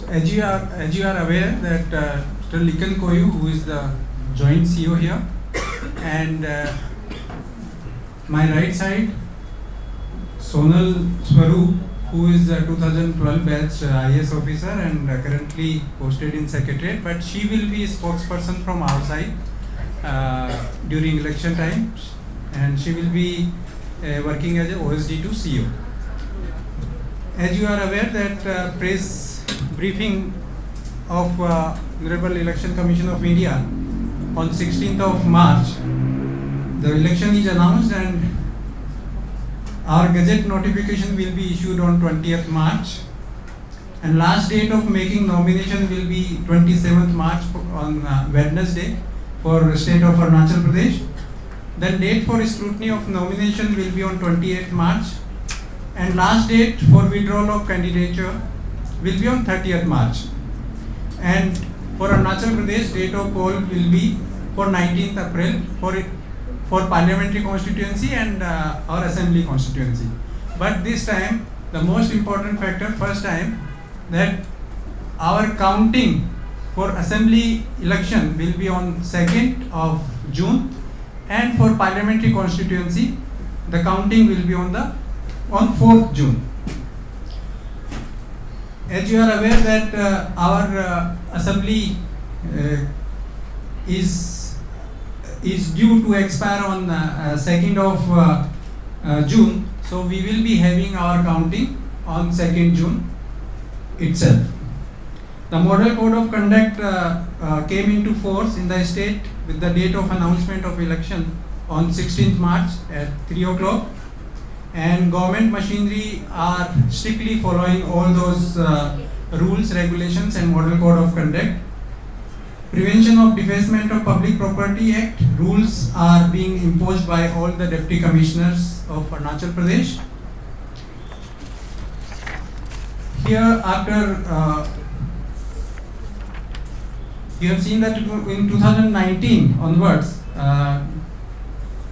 So as you are aware that Mr. Likan Koyu, who is the joint CEO here, and my right side, Sonal Swaroop, who is a 2012 batch IAS officer and currently posted in Secretariat, but she will be a spokesperson from our side during election time, and she will be working as a OSD to CEO. As you are aware that press briefing of Honorable Election Commission of India on 16th of March, the election is announced and our gazette notification will be issued on 20th March, and last date of making nomination will be 27th March on Wednesday for state of Arunachal Pradesh. Then date for scrutiny of nomination will be on 28th March, and last date for withdrawal of candidature will be on 30th March. And for Arunachal Pradesh, date of poll will be for 19th April for parliamentary constituency and our assembly constituency. But this time, the most important factor, first time, that our counting for assembly election will be on 2nd of June, and for parliamentary constituency, the counting will be on 4th June. As you are aware that our assembly is due to expire on 2nd of June, so we will be having our counting on 2nd June itself. The model code of conduct came into force in the state with the date of announcement of election on 16th March at 3 o'clock, and government machinery are strictly following all those rules, regulations and model code of conduct. Prevention of Defacement of Public Property Act rules are being imposed by all the Deputy Commissioners of Arunachal Pradesh. Here after you have seen that in 2019 onwards,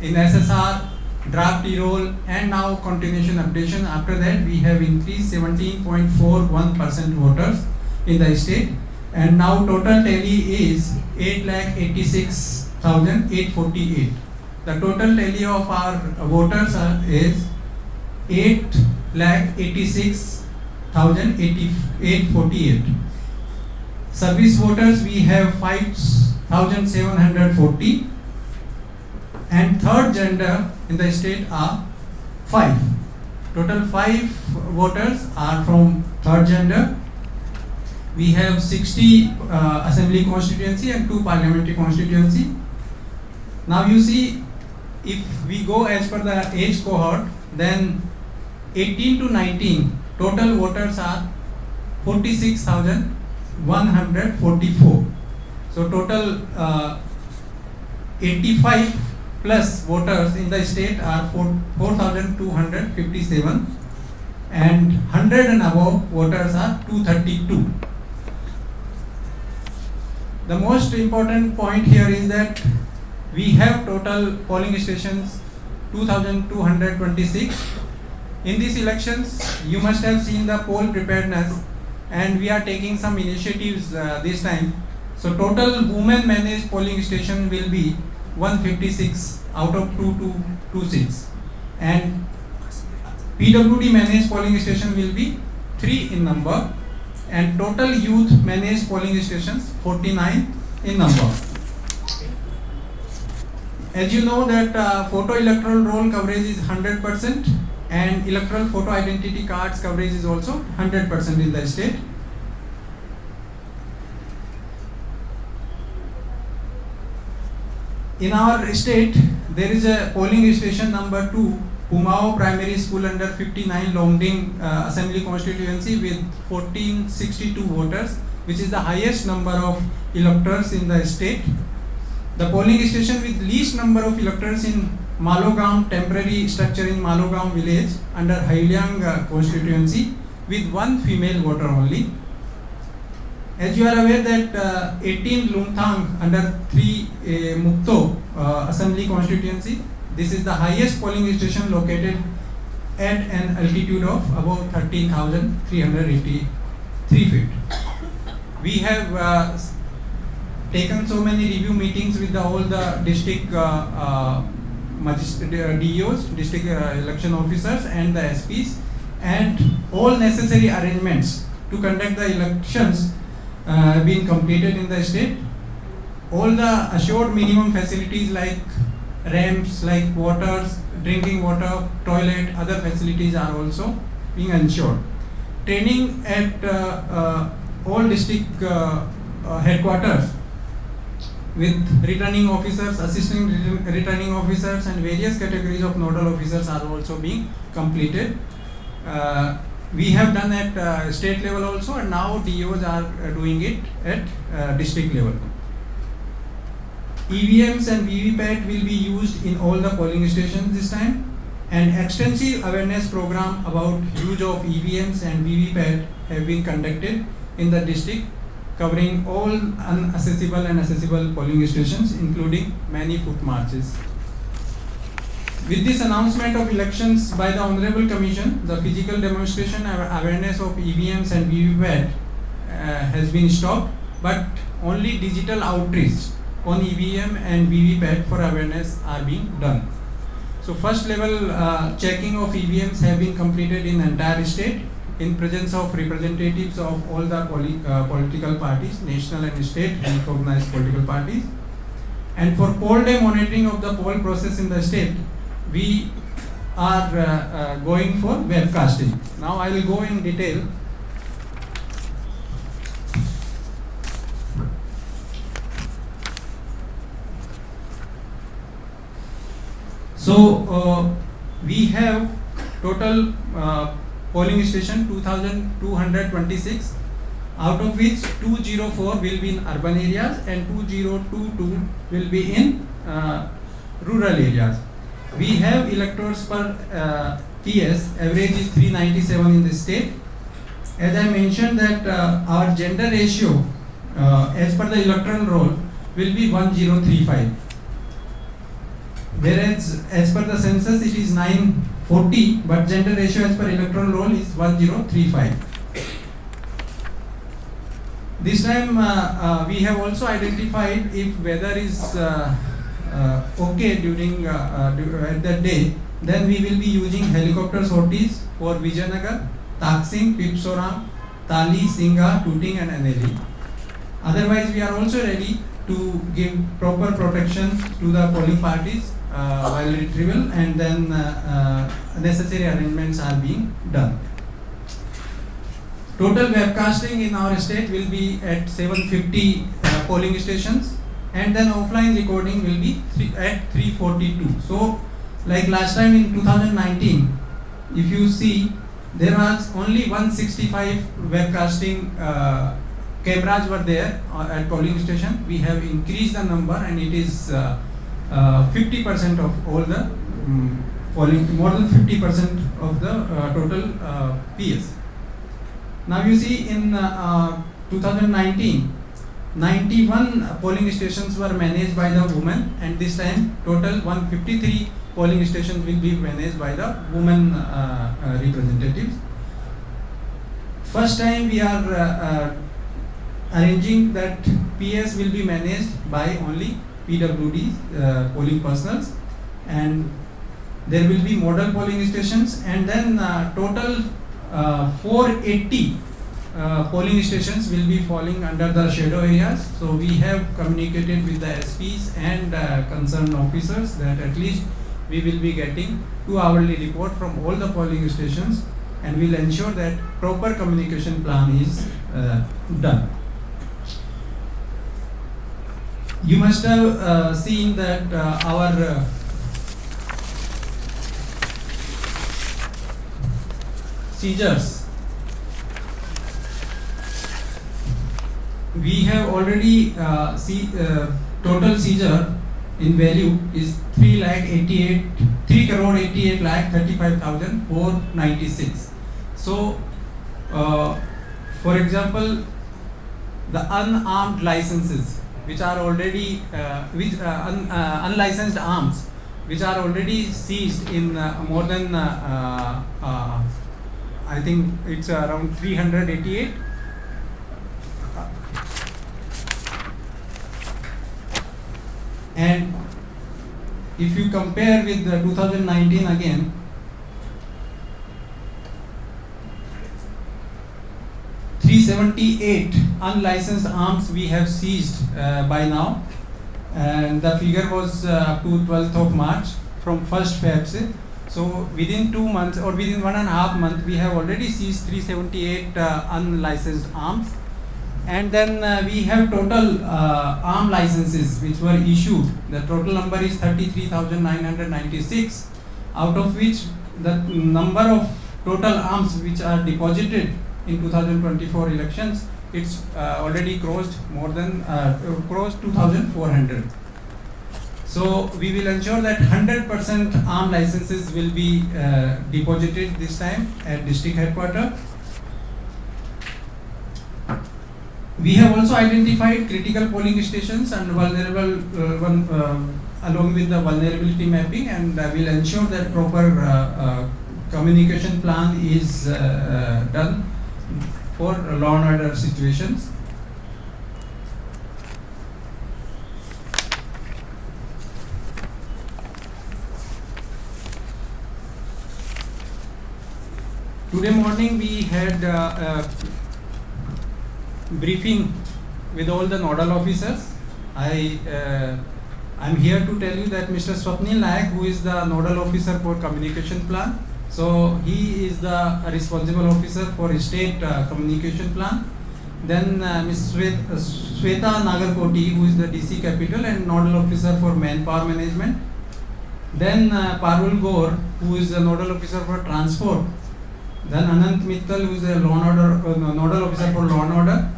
in SSR, draft e-roll and now continuation updation, after that we have increased 17.41% voters in the state, and now total tally is 8,86,848. The total tally of our voters is 8,86,848. Service voters we have 5,740, and third gender in the state are 5. Total 5 voters are from third gender. We have 60 assembly constituency and 2 parliamentary constituency. Now you see, if we go as per the age cohort, then 18 to 19 total voters are 46,144. So total 85 plus voters in the state are 4,257, and 100 and above voters are 232. The most important point here is that we have total polling stations 2,226. In these elections, you must have seen the poll preparedness, and we are taking some initiatives this time. So total women managed polling station will be 156 out of 2226, and PWD managed polling station will be 3 in number, and total youth managed polling stations 49 in number. As you know that photo electoral roll coverage is 100%, and electoral photo identity cards coverage is also 100% in the state. In our state, there is a polling station number 2, Pumao Primary School under 59 Longding Assembly Constituency with 1462 voters, which is the highest number of electors in the state. The polling station with least number of electors in Malogam temporary structure in Malogam village under Hailyang constituency with 1 female voter only. As you are aware that 18 Lumthang under 3 Mukto assembly constituency, this is the highest polling station located at an altitude of about 13,383 feet. We have taken so many review meetings with all the district DOs, district election officers and the SPs, and all necessary arrangements to conduct the elections have been completed in the state. All the assured minimum facilities like ramps, like waters, drinking water, toilet, other facilities are also being ensured. Training at all district headquarters with returning officers, assisting returning officers, and various categories of nodal officers are also being completed. We have done at state level also, and now DOs are doing it at district level. EVMs and VVPAT will be used in all the polling stations this time, and extensive awareness program about use of EVMs and VVPAT have been conducted in the district, covering all inaccessible and accessible polling stations, including many foot marches. With this announcement of elections by the Honorable Commission, the physical demonstration awareness of EVMs and VVPAT has been stopped, but only digital outreach on EVM and VVPAT for awareness are being done. So first level checking of EVMs have been completed in entire state in presence of representatives of all the political parties, national and state recognized political parties. And for poll day monitoring of the poll process in the state, we are going for webcasting. Now I will go in detail. So we have total polling station 2,226, out of which 204 will be in urban areas and 2022 will be in rural areas. We have electors per PS, average is 397 in the state. As I mentioned that our gender ratio as per the electoral roll will be 1035. Whereas as per the census it is 940, but gender ratio as per electoral roll is 1035. This time we have also identified if weather is okay during at that day, then we will be using helicopter sorties for Vijayanagar, Taksim, Pipsoram, Tali, Singha, Tooting and Aneli. Otherwise we are also ready to give proper protection to the polling parties while retrieval, and then necessary arrangements are being done. Total webcasting in our state will be at 750 polling stations, and then offline recording will be at 342. So like last time in 2019, if you see, there was only 165 webcasting cameras were there at polling station. We have increased the number, and it is 50% of all the polling, more than 50% of the total PS. Now you see in 2019, 91 polling stations were managed by the women, and this time total 153 polling stations will be managed by the women representatives. First time we are arranging that PS will be managed by only PWD polling personals, and there will be model polling stations, and then total 480 polling stations will be falling under the shadow areas. So we have communicated with the SPs and concerned officers that at least we will be getting 2 hourly report from all the polling stations, and will ensure that proper communication plan is done. You must have seen that our seizures, we have already total seizure in value is 3 crore 88 lakh 35,496. So for example, the unarmed licenses which are already unlicensed arms which are already seized in more than I think it's around 388 And if you compare with 2019 again, $378 unlicensed arms we have seized by now, and the figure was up to 12th of March from 1st Feb. So within 2 months or within 1.5 months, we have already seized 378 unlicensed arms. And then we have total arm licenses which were issued. The total number is 33,996, out of which the number of total arms which are deposited in 2024 elections, it's already crossed more than crossed 2,400. So we will ensure that 100% arm licenses will be deposited this time at district headquarters. We have also identified critical polling stations and vulnerable along with the vulnerability mapping, and will ensure that proper communication plan is done for law and order situations. Today morning we had briefing with all the nodal officers. I'm here to tell you that Mr. Swapnil Nayak, who is the nodal officer for communication plan, so he is the responsible officer for state communication plan. Then Ms. Sweta Nagarkoti, who is the DC capital and nodal officer for manpower management. Then Parul Gaur, who is the nodal officer for transport. Then Anant Mittal, who is the nodal officer for law and order.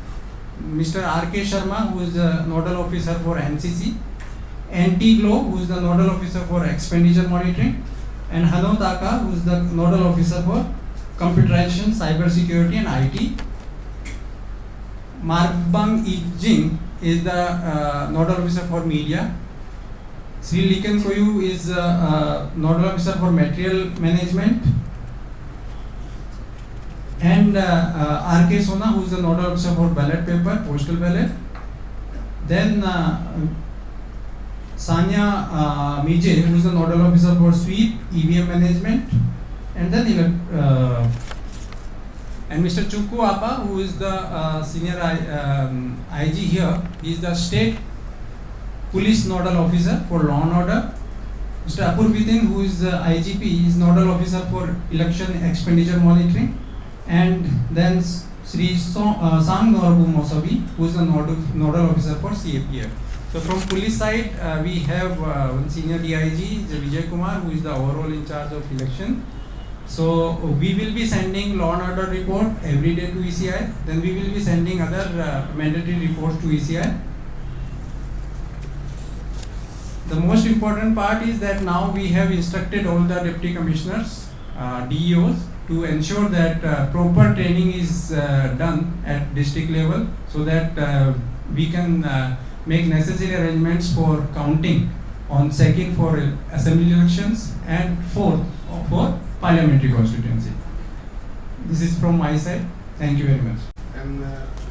Mr. R.K. Sharma, who is the nodal officer for MCC. N.T. Glow, who is the nodal officer for expenditure monitoring. And Hano Taka, who is the nodal officer for computerization, cyber security and IT. Marbang Ijing is the nodal officer for media. Sri Likan Koyu is nodal officer for material management. And R.K. Sona, who is the nodal officer for ballot paper, postal ballot. Then Sanya Mijay, who is the nodal officer for sweep, EVM management. And then and Mr. Chukku Appa, who is the senior IG here, he is the state police nodal officer for law and order. Mr. Apurvidin, who is the IGP, he is nodal officer for election expenditure monitoring. And then Sri Sang Norbu Mosavi, who is the nodal officer for CAPF. So from police side, we have one senior DIG, Vijay Kumar, who is the overall in charge of election. So we will be sending law and order report every day to ECI. Then we will be sending other mandatory reports to ECI. The most important part is that now we have instructed all the deputy commissioners, DEOs, to ensure that proper training is done at district level, so that we can make necessary arrangements for counting on 2nd for assembly elections and 4th for parliamentary constituency. This is from my side. Thank you very much. And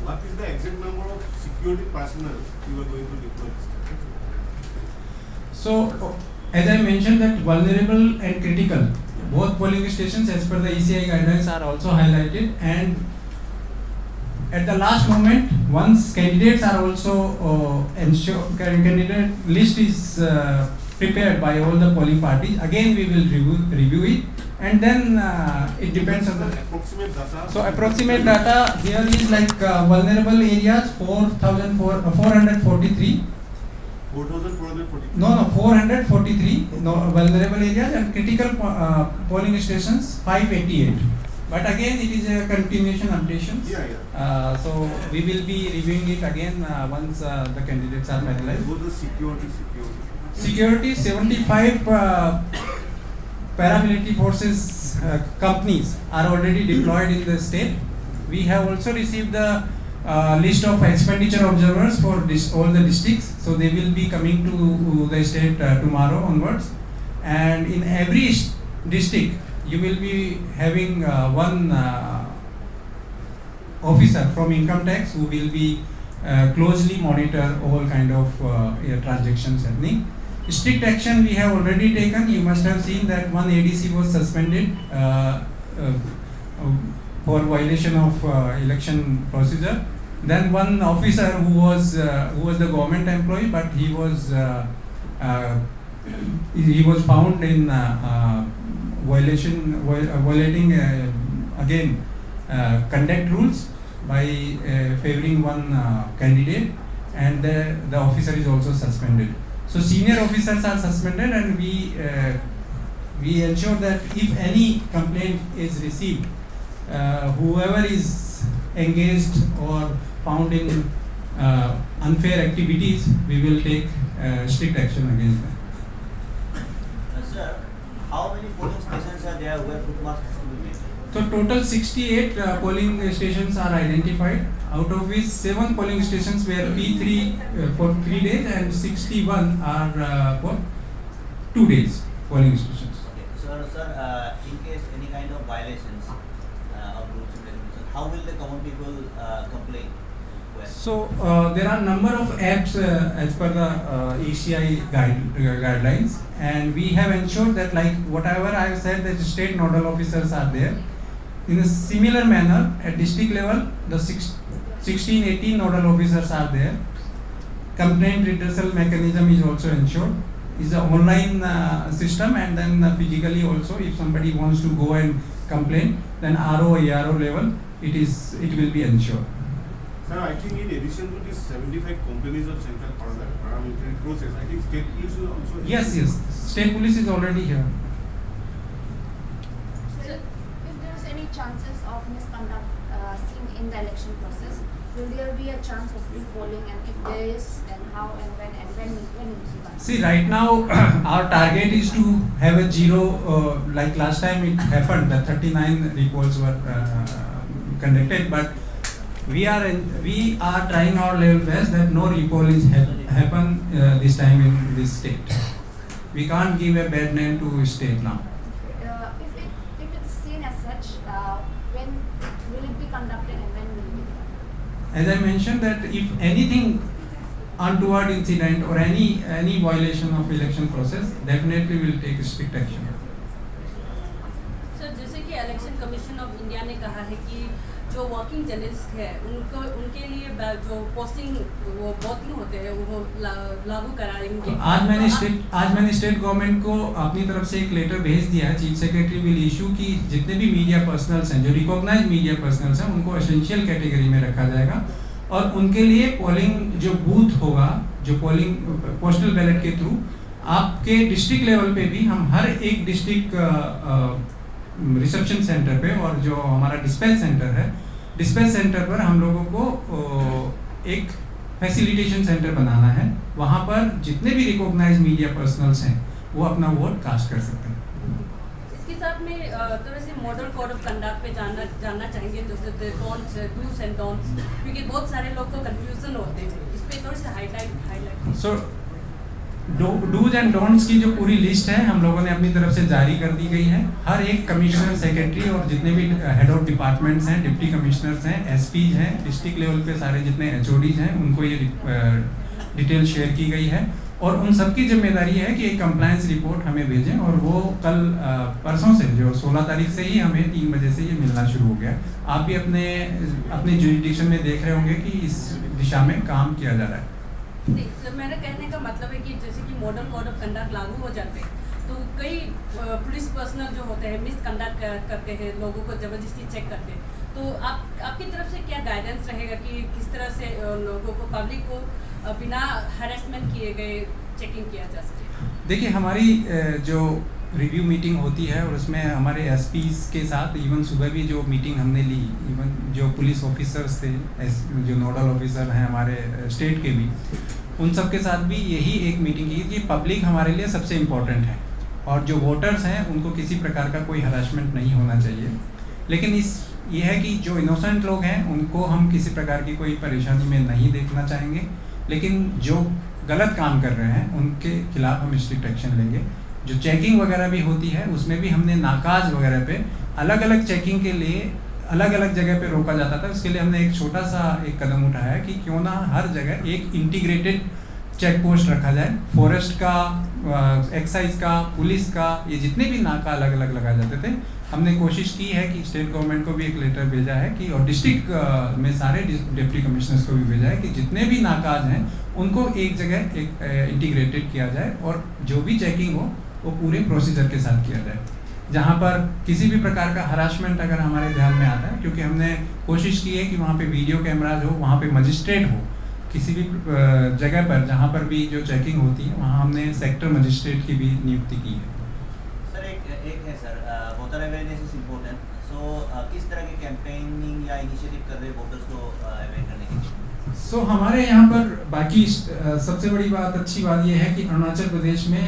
what is the exact number of security personnel you are going to deploy? So, as I mentioned, that vulnerable and critical, both polling stations as per the ECI guidelines are also highlighted, and at the last moment, once candidates are also candidate list is prepared by all the polling parties, again we will review it, and then it depends on the approximate data. So approximate data here is like vulnerable areas 4,443. 4,443. No, 443 vulnerable areas, and critical polling stations 588. But again, it is a continuation updations. Yeah. So we will be reviewing it again once the candidates are finalized. What is Security 75 paramilitary forces companies are already deployed in the state. We have also received the list of expenditure observers for all the districts, so they will be coming to the state tomorrow onwards. And in every district, you will be having one officer from income tax who will be closely monitor all kind of transactions happening. Strict action we have already taken. You must have seen that one ADC was suspended for violation of election procedure. Then one officer who was the government employee, but he was found in violating again conduct rules by favoring one candidate, and the officer is also suspended. So senior officers are suspended, and we ensure that if any complaint is received, whoever is engaged or found in unfair activities, we will take strict action against them. Sir, how many polling stations are there where foot masks should be made? So total 68 polling stations are identified, out of which 7 polling stations were P3 for 3 days and 61 are for 2 days polling stations. Okay. Sir, in case any kind of violations of rules and regulations, how will the common people complain? So there are number of apps as per the ECI guidelines, and we have ensured that, like whatever I have said, that state nodal officers are there. In a similar manner, at district level, the 16-18 nodal officers are there. Complaint redressal mechanism is also ensured. It's an online system, and then physically also, if somebody wants to go and complain, then RO, ARO level, it will be ensured. Sir, I think in addition to these 75 companies of central paramilitary process, I think state police will also. Yes. State police is already here. So, if there is any chances of misconduct seen in the election process, will there be a chance of re-polling, and if there is, then how and when will it be done? See, right now our target is to have a zero. Like last time it happened, the 39 repolls were conducted, but we are trying our level best that no repoll is happen this time in this state. We can't give a bad name to state now. If it's seen as such, when will it be conducted and when will it be done? As I mentioned, that if anything untoward incident or any violation of election process, definitely will take strict action. Sir, जैसे कि election commission of India ने कहा है कि जो working journalist है उनके लिए जो पोस्टिंग वो वोटिंग होते हैं वो लागू कराएंगे। आज मैंने स्टेट गवर्नमेंट को अपनी तरफ से एक लेटर भेज दिया है। चीफ सेक्रेटरी विल इशू कि जितने भी मीडिया पर्सनल्स हैं, जो रिकॉग्नाइज मीडिया पर्सनल्स हैं, उनको एसेंशियल कैटेगरी में रखा जाएगा, और उनके लिए पोलिंग जो बूथ होगा, जो पोलिंग पोस्टल बैलेट के थ्रू आपके डिस्ट्रिक्ट लेवल पे भी हम हर एक डिस्ट्रिक्ट रिसेप्शन सेंटर पे और जो हमारा डिस्पैच सेंटर है, डिस्पैच सेंटर पर हम लोगों को एक फैसिलिटेशन सेंटर बनाना है। वहाँ पर जितने भी रिकॉग्नाइज मीडिया पर्सनल्स हैं वो अपना वोट कास्ट कर सकते हैं। इसके साथ में थोड़ा से मॉडल कोड ऑफ कंडक्ट पे जानना चाहेंगे, जैसे डूज एंड डोंट्स, क्योंकि बहुत सारे लोग को कंफ्यूजन होते हैं, इस पे थोड़ी सी highlight. So dos and don'ts की जो पूरी लिस्ट है हम लोगों ने अपनी तरफ से जारी कर दी गई है। हर एक कमिश्नर, सेक्रेटरी और जितने भी हेड ऑफ डिपार्टमेंट्स हैं, डिप्टी कमिश्नर्स हैं, एसपीज हैं, डिस्ट्रिक्ट लेवल पे सारे जितने एचओडीज हैं, उनको ये डिटेल शेयर की गई है, और उन सबकी जिम्मेदारी है कि एक कंप्लायंस रिपोर्ट हमें भेजें, और वो कल परसों से, जो 16 तारीख से ही हमें 3 बजे से ये मिलना शुरू हो गया। आप भी अपने जुरिडिक्शन में देख रहे होंगे कि इस दिशा में काम किया जा रहा है। सर, मेरा कहने का मतलब है कि जैसे कि मॉडल कोड ऑफ कंडक्ट लागू हो जाते हैं तो कई पुलिस पर्सनल जो होते हैं मिसकंडक्ट करते हैं, लोगों को ज़बरदस्ती चेक करते हैं, तो आपकी तरफ से क्या गाइडेंस रहेगा कि किस तरह से लोगों को, पब्लिक को बिना हैरेसमेंट किए गए चेकिंग किया जा सके? देखिए, हमारी जो रिव्यू मीटिंग होती है और उसमें हमारे एसपीज के साथ इवन सुबह भी जो मीटिंग हमने ली, इवन जो पुलिस ऑफिसर्स थे, जो नोडल ऑफिसर हैं हमारे स्टेट के भी, उन सब के साथ भी यही एक मीटिंग की कि पब्लिक हमारे लिए सबसे इम्पोर्टेंट है, और जो वोटर्स हैं उनको किसी प्रकार का कोई हरासमेंट नहीं होना चाहिए। लेकिन ये है कि जो इनोसेंट लोग हैं उनको हम किसी प्रकार की कोई परेशानी में नहीं देखना चाहेंगे, लेकिन जो गलत काम कर रहे हैं उनके खिलाफ हम स्ट्रिक्ट एक्शन लेंगे। जो चेकिंग वगैरह भी होती है उसमें भी हमने नाकाज वगैरह पे अलग अलग चेकिंग के लिए अलग अलग जगह पे रोका जाता था। उसके लिए हमने एक छोटा सा एक कदम उठाया कि क्यों ना हर जगह एक इंटीग्रेटेड चेक पोस्ट रखा जाए। फॉरेस्ट का, एक्साइज का, पुलिस का, ये जितने भी नाका अलग अलग लगाए जाते थे, हमने कोशिश की है कि स्टेट गवर्नमेंट को भी एक लेटर भेजा है कि, और डिस्ट्रिक्ट में सारे डिप्टी कमिश्नर्स को भी भेजा है कि जितने भी नाकाज हैं उनको एक जगह एक इंटीग्रेटेड किया जाए और जो भी चेकिंग हो वो पूरे प्रोसीजर के साथ किया जाए। जहाँ पर किसी भी प्रकार का हरासमेंट अगर हमारे ध्यान में आता है, क्योंकि हमने कोशिश की है कि वहाँ पे वीडियो कैमराज हो, वहाँ पे मजिस्ट्रेट हो, किसी भी जगह पर जहाँ पर भी जो चेकिंग होती है वहाँ हमने सेक्टर मजिस्ट्रेट की भी नियुक्ति की है। सर एक है sir, voter awareness is important, so किस तरह की कैंपेनिंग या इनिशिएटिव कर रहे हैं वोटर्स को अवेयर करने के लिए? सो हमारे यहाँ पर बाकी सबसे बड़ी बात, अच्छी बात यह है कि अरुणाचल प्रदेश में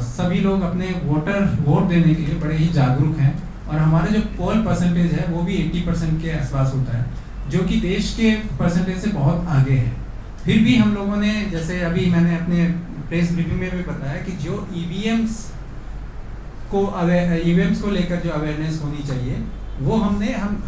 सभी लोग अपने वोट देने के लिए बड़े ही जागरूक हैं और हमारे जो पोल परसेंटेज है वो भी 80% के आसपास होता है, जो कि देश के परसेंटेज से बहुत आगे है। फिर भी हम लोगों ने, जैसे अभी मैंने अपने प्रेस ब्रीफिंग में भी बताया कि जो ईवीएम्स को लेकर जो अवेयरनेस होनी चाहिए वो हम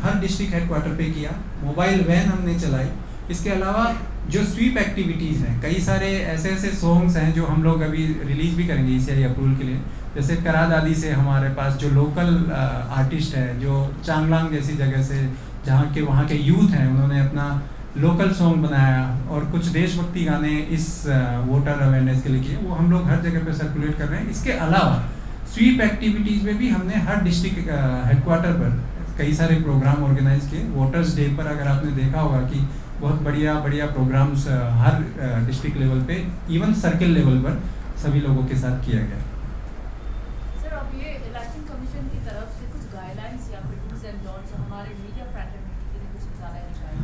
हर डिस्ट्रिक्ट हेडक्वार्टर पे किया। मोबाइल वैन हमने चलाई। इसके अलावा जो स्वीप एक्टिविटीज़ हैं, कई सारे ऐसे सॉन्ग्स हैं जो हम लोग अभी रिलीज भी करेंगे ECI अप्रूवल के लिए। जैसे करा दादी से हमारे पास जो लोकल आर्टिस्ट है, जो चांगलांग जैसी जगह से जहाँ के वहाँ के यूथ हैं, उन्होंने अपना लोकल सॉन्ग बनाया और कुछ देशभक्ति गाने इस वोटर अवेयरनेस के लिए किए, वो हम लोग हर जगह पे सर्कुलेट कर रहे हैं। इसके अलावा स्वीप एक्टिविटीज़ में भी हमने हर डिस्ट्रिक्ट हेडक्वार्टर पर कई सारे प्रोग्राम ऑर्गेनाइज किए। वोटर्स डे पर अगर आपने देखा होगा कि बहुत बढ़िया प्रोग्राम्स हर डिस्ट्रिक्ट लेवल पे, इवन सर्किल लेवल पर सभी लोगों के साथ किया गया। सर, अब ये इलेक्शन कमीशन की तरफ से कुछ गाइडलाइंस या फिर डूज एंड डोंट्स हमारे मीडिया फ्रेटर्निटी के लिए कुछ ज़्यादा निकाले?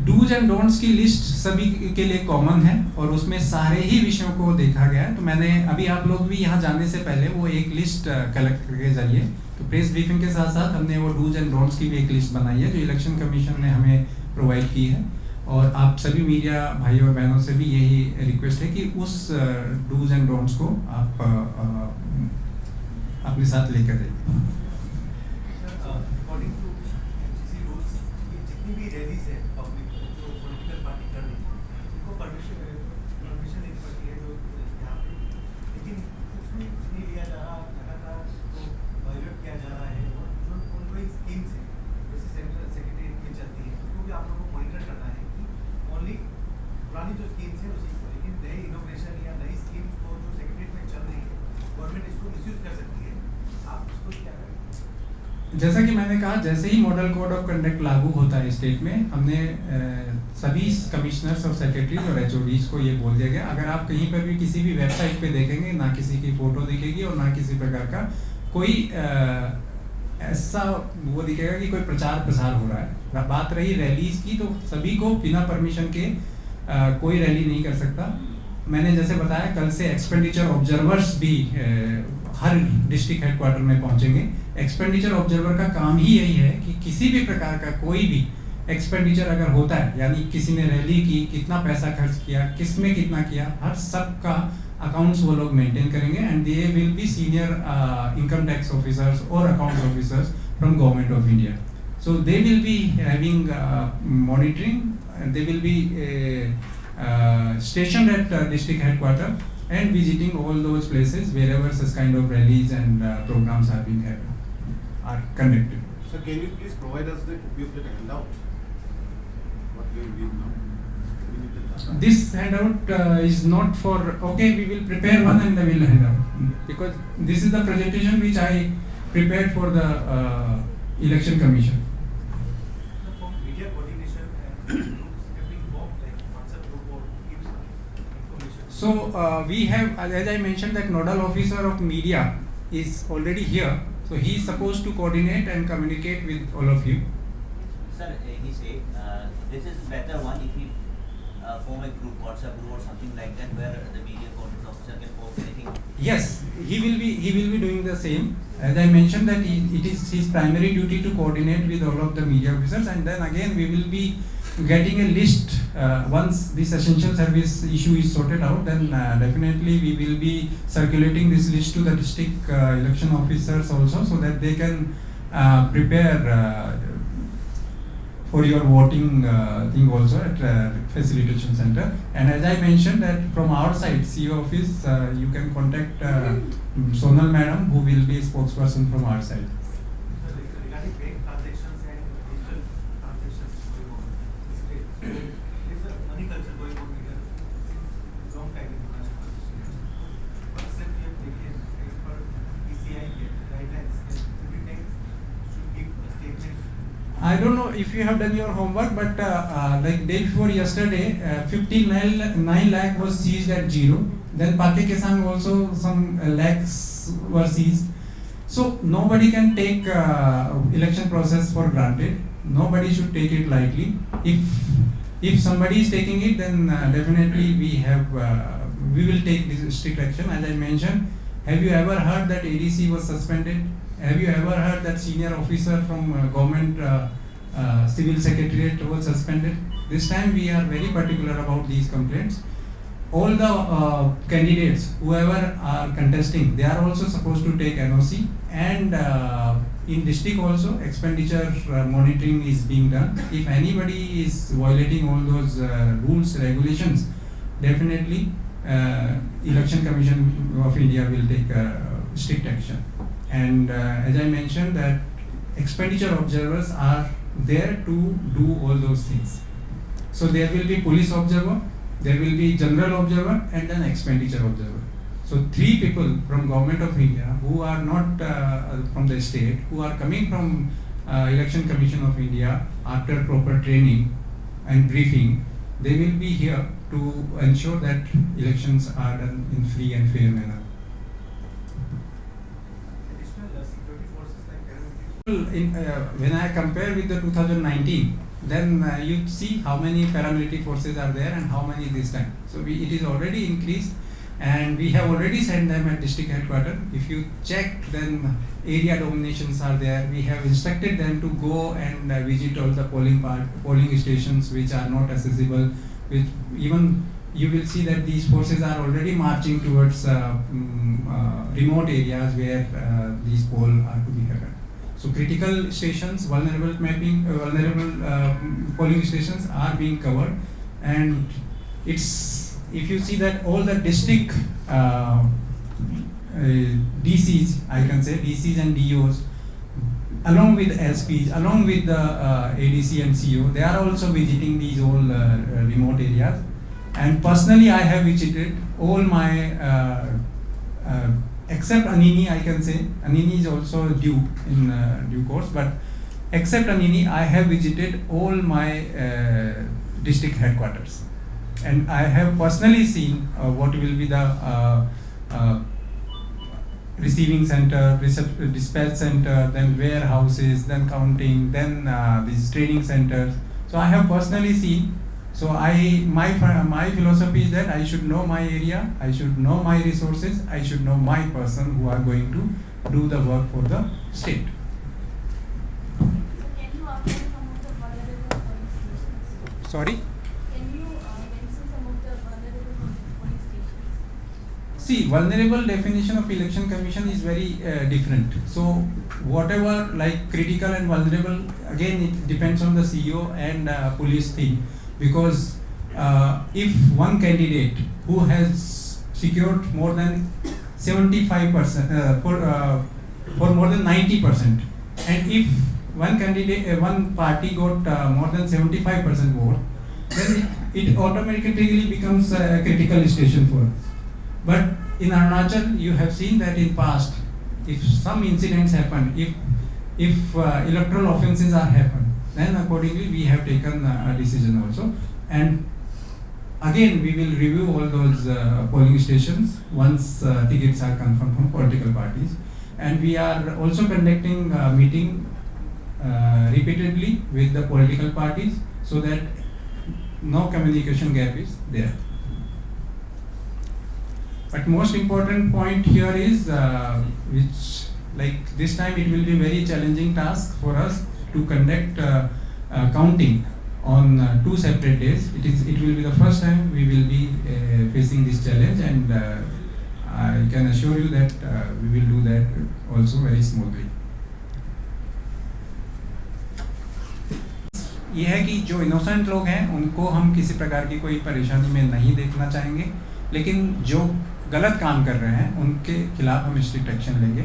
डूज एंड डोंट्स की लिस्ट सभी के लिए कॉमन है और उसमें सारे ही विषयों को देखा गया है। तो मैंने अभी, आप लोग भी यहाँ जाने से पहले वो एक लिस्ट कलेक्ट करके जाइए। तो प्रेस ब्रीफिंग के साथ साथ हमने वो डूज एंड डोंट्स की भी एक लिस्ट बनाई है जो इलेक्शन कमीशन ने हमें प्रोवाइड की है। और आप सभी मीडिया भाई और बहनों से भी यही रिक्वेस्ट है कि उस डूज एंड डोंट्स को आप अपने साथ लेकर जाइए। अकॉर्डिंग टू MCC रूल्स, जितनी भी रैलीज है पब्लिक जो पॉलिटिकल पार्टी कर रही है उनको परमिशन लेनी पड़ती है जो यहाँ पे, लेकिन कुछ भी नहीं लिया जा रहा, लगातार उसको वायलेट किया जा रहा है। और जो कोई स्कीम्स है जैसे सेंट्रल सेक्रेटरी में चलती है उसको भी आप लोगों को मॉनिटर करना है कि ओनली पुरानी जो स्कीम्स है उसी को, लेकिन नई इनोवेशन या नई स्कीम्स को जो सेक्रेटरी में चल रही है गवर्नमेंट इसको मिसयूज कर सकती है। आप उसको क्या करें? जैसा कि मैंने कहा, जैसे ही मॉडल कोड ऑफ कंडक्ट लागू होता है स्टेट में, हमने सभी कमिश्नर्स और सेक्रेटरीज और HODs को ये बोल दिया गया, अगर आप कहीं पर भी किसी भी वेबसाइट पे देखेंगे, ना किसी की फोटो दिखेगी और ना किसी प्रकार का कोई ऐसा वो दिखेगा कि कोई प्रचार प्रसार हो रहा है। बात रही रैलीज की, तो सभी को बिना परमिशन के कोई रैली नहीं कर सकता। मैंने जैसे बताया, कल से एक्सपेंडिचर ऑब्जर्वर्स भी हर डिस्ट्रिक्ट हेडक्वार्टर में पहुंचेंगे। एक्सपेंडिचर ऑब्जर्वर का काम ही यही है कि किसी भी प्रकार का कोई भी एक्सपेंडिचर अगर होता है, यानी किसी ने रैली की, कितना पैसा खर्च किया, किस में कितना किया, हर सब का अकाउंट्स वो लोग मेंटेन करेंगे। And they will be senior income tax officers और accounts officers from government of India. So they will be having monitoring, they will be stationed at district headquarter and visiting all those places wherever such kind of rallies and programs are being are conducted. So can you please provide us the copy of that handout? What we will give now? We need the data. This handout is not for, okay, we will prepare one and we will hand out, because this is the presentation which I prepared for the election commission. So for media coordination and groups have been formed, like WhatsApp group or gives information. So we have, as I mentioned, that nodal officer of media is already here. So he is supposed to coordinate and communicate with all of you. Sir, he said this is better one if he form a group, WhatsApp group or something like that, where the media coordinator officer can post anything. Yes, he will be doing the same. As I mentioned that it is his primary duty to coordinate with all of the media officers, and then again we will be getting a list once this essential service issue is sorted out. Then definitely we will be circulating this list to the district election officers also, so that they can prepare for your voting thing also at facilitation center. And as I mentioned that from our side, CEO office, you can contact Sonal madam, who will be spokesperson from our side. Regarding bank transactions and digital transactions going on, there is a money culture going on here since long time in Maharashtra. What steps you have taken as per PCI guidelines that every bank should give statements? I don't know if you have done your homework, but like day before yesterday, 59 lakh was seized at Zero. Then Pake Kesang also some lakhs were seized. So nobody can take election process for granted. Nobody should take it lightly. If somebody is taking it, then definitely we will take this strict action. As I mentioned, have you ever heard that ADC was suspended? Have you ever heard that senior officer from government civil secretariat was suspended? This time we are very particular about these complaints. All the candidates, whoever are contesting, they are also supposed to take NOC, and in district also expenditure monitoring is being done. If anybody is violating all those rules, regulations, definitely Election Commission of India will take strict action. And as I mentioned, that expenditure observers are there to do all those things. So there will be police observer, there will be general observer, and then expenditure observer. So 3 people from Government of India who are not from the state, who are coming from Election Commission of India after proper training and briefing, they will be here to ensure that elections are done in free and fair manner. Additional security forces like paramilitary. When I compare with the 2019, then you see how many paramilitary forces are there and how many this time. So it is already increased, and we have already sent them at district headquarters. If you check, then area dominations are there. We have instructed them to go and visit all the polling stations which are not accessible. Which even you will see that these forces are already marching towards remote areas where these polls are to be held. So critical stations, vulnerable polling stations are being covered, and it's, if you see that all the district DCs, I can say DCs and DOs, along with SPs, along with the ADC and CO, they are also visiting these all remote areas. And personally, I have visited all my except Anini, I can say. Anini is also due in due course, but except Anini, I have visited all my district headquarters. And I have personally seen what will be the receiving center, dispatch center, then warehouses, then counting, then these training centers. So I have personally seen. So my philosophy is that I should know my area, I should know my resources, I should know my person who are going to do the work for the state. So can you outline some of the vulnerable polling stations? Sorry? Can you mention some of the vulnerable polling stations? See, vulnerable definition of Election Commission is very different. So whatever like critical and vulnerable, again it depends on the CEO and police thing. Because if one candidate who has secured more than 75% for more than 90%, and if one candidate, one party got more than 75% vote, then it automatically becomes a critical station for us. But in Arunachal, you have seen that in past, if some incidents happen, if electoral offences are happen, then accordingly we have taken a decision also. And again we will review all those polling stations once tickets are confirmed from political parties. And we are also conducting a meeting repeatedly with the political parties so that no communication gap is there. But most important point here is which like this time it will be very challenging task for us to conduct counting on 2 separate days. It will be the first time we will be facing this challenge, and I can assure you that we will do that also very smoothly. ये है कि जो innocent लोग हैं उनको हम किसी प्रकार की कोई परेशानी में नहीं देखना चाहेंगे, लेकिन जो गलत काम कर रहे हैं उनके खिलाफ हम स्ट्रिक्ट एक्शन लेंगे।